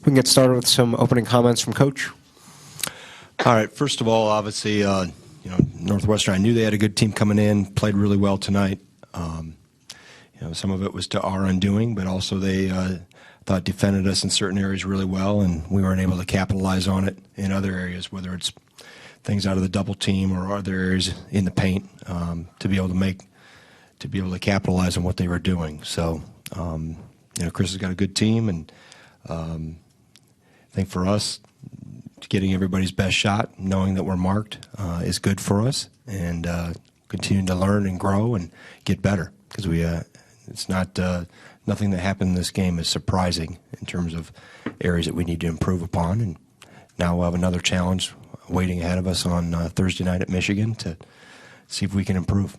We can get started with some opening comments from Coach. All right. First of all, obviously, Northwestern, I knew they had a good team coming in, played really well tonight. Some of it was to our undoing, but also they thought defended us in certain areas really well, and we weren't able to capitalize on it in other areas, whether it's things out of the double team or other areas in the paint, to be able to capitalize on what they were doing. So, Chris has got a good team, and I think for us, getting everybody's best shot, knowing that we're marked, is good for us, and continuing to learn and grow and get better, because it's not nothing that happened in this game is surprising in terms of areas that we need to improve upon. And now we'll have another challenge waiting ahead of us on Thursday night at Michigan to see if we can improve.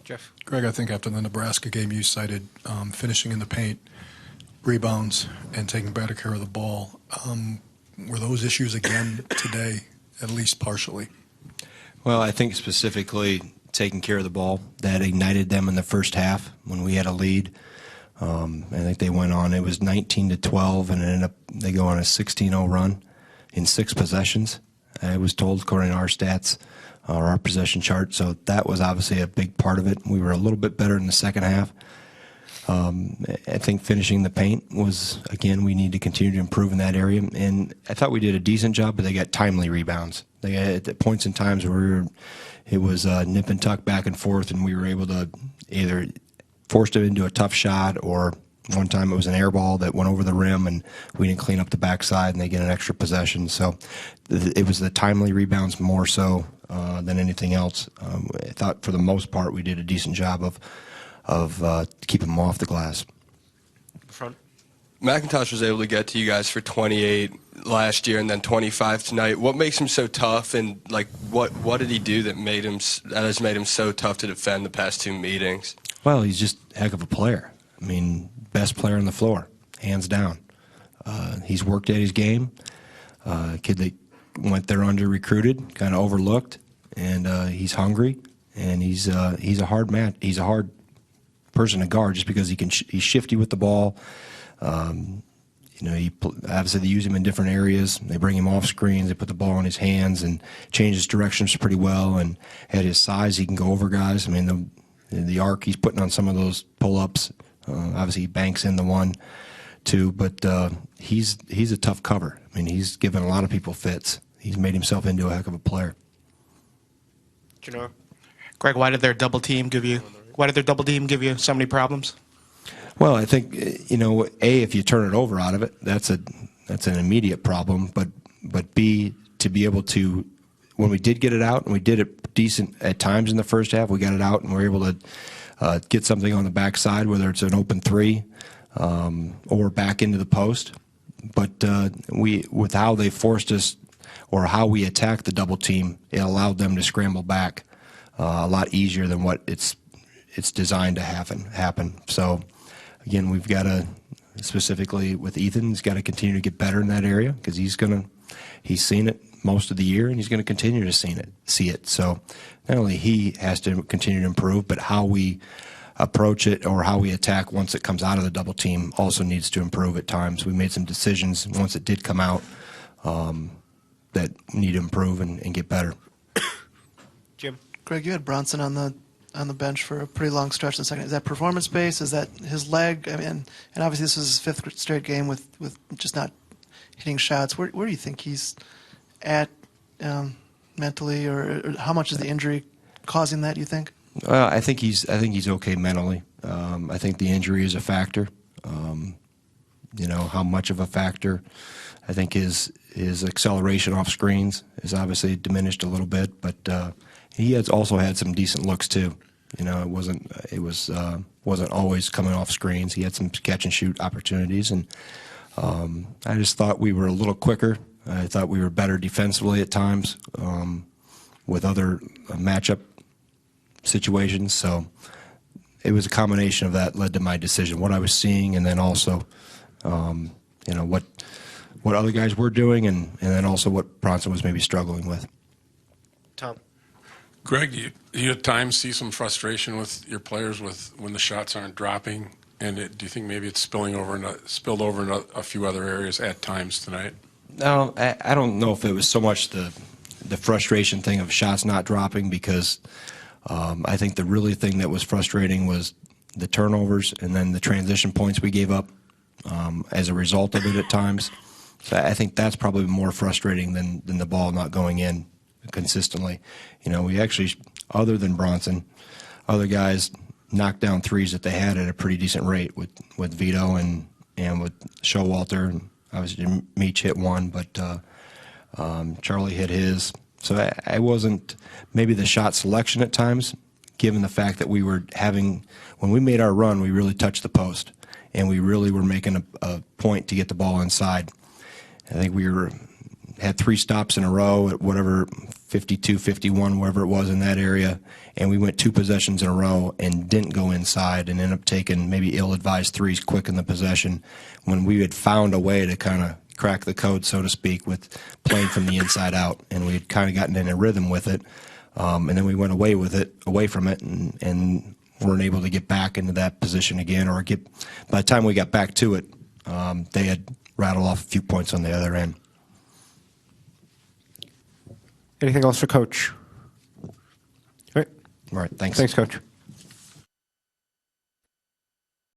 Jeff. Greg, I think after the Nebraska game you cited finishing in the paint, rebounds, and taking better care of the ball. Were those issues again today, at least partially? Well, I think specifically taking care of the ball, that ignited them in the first half when we had a lead. I think they went on, it was 19-12, and they go on a 16-0 run in 6 possessions. I was told, according to our stats, or our possession chart. So that was obviously a big part of it. We were a little bit better in the second half. I think finishing the paint was, again, we need to continue to improve in that area. And I thought we did a decent job, but they got timely rebounds. They had at points in times where it was nip and tuck back and forth, and we were able to either force them into a tough shot, or one time it was an air ball that went over the rim and we didn't clean up the backside and they get an extra possession. So it was the timely rebounds more so than anything else. I thought for the most part we did a decent job of keeping them off the glass. Front. McIntosh was able to get to you guys for 28 last year and then 25 tonight. What makes him so tough, and what did he do that has made him so tough to defend the past 2 meetings? Well, he's just a heck of a player. I mean, best player on the floor, hands down. He's worked at his game. Kid that went there under-recruited, kind of overlooked, and he's hungry, and he's a hard man. He's a hard person to guard just because he's shifty with the ball. Obviously they use him in different areas. They bring him off screens. They put the ball in his hands and change his directions pretty well. And at his size, he can go over guys. I mean, the arc he's putting on some of those pull-ups. Obviously, he banks in the 1-2, but he's a tough cover. I mean, he's given a lot of people fits. He's made himself into a heck of a player. Janora. Greg, why did their double team give you so many problems? Well, I think if you turn it over out of it, that's an immediate problem. But B, to be able to, when we did get it out, and we did it decent at times in the first half, we got it out and we were able to get something on the backside, whether it's an open 3 or back into the post. But with how they forced us, or how we attacked the double team, it allowed them to scramble back a lot easier than what it's designed to happen. So, again, we've got to, specifically with Ethan, he's got to continue to get better in that area, because he's seen it most of the year, and he's going to continue to see it. So not only he has to continue to improve, but how we approach it or how we attack once it comes out of the double team also needs to improve at times. We made some decisions once it did come out that need to improve and get better. Jim. Greg, you had Bronson on the bench for a pretty long stretch in the second. Is that performance-based? Is that his leg? I mean, and obviously this is his 5th straight game with just not hitting shots. Where do you think he's at mentally, or how much is the injury causing that, you think? I think he's okay mentally. I think the injury is a factor. How much of a factor? I think his acceleration off screens is obviously diminished a little bit, but he has also had some decent looks too. It wasn't always coming off screens. He had some catch and shoot opportunities, and I just thought we were a little quicker. I thought we were better defensively at times with other matchup situations. So it was a combination of that led to my decision, what I was seeing, and then also what other guys were doing, and then also what Bronson was maybe struggling with. Tom. Greg, do you at times see some frustration with your players when the shots aren't dropping? And do you think maybe it's spilled over in a few other areas at times tonight? No, I don't know if it was so much the frustration thing of shots not dropping, because I think the really thing that was frustrating was the turnovers and then the transition points we gave up as a result of it at times. So I think that's probably more frustrating than the ball not going in consistently. You know, we actually, other than Bronson, other guys knocked down threes that they had at a pretty decent rate with Vito and with Showalter. And obviously, Meach hit one, but Charlie hit his. So I wasn't, maybe the shot selection at times, given the fact that we were having, when we made our run, we really touched the post, and we really were making a point to get the ball inside. I think we had 3 stops in a row at whatever, 52, 51, wherever it was in that area, and we went 2 possessions in a row and didn't go inside and ended up taking maybe ill-advised threes quick in the possession when we had found a way to kind of crack the code, so to speak, with playing from the inside out, and we had kind of gotten in a rhythm with it, and then we went away from it, and weren't able to get back into that position again, or by the time we got back to it, they had rattled off a few points on the other end. Anything else for Coach? All right. All right, thanks. Thanks, Coach.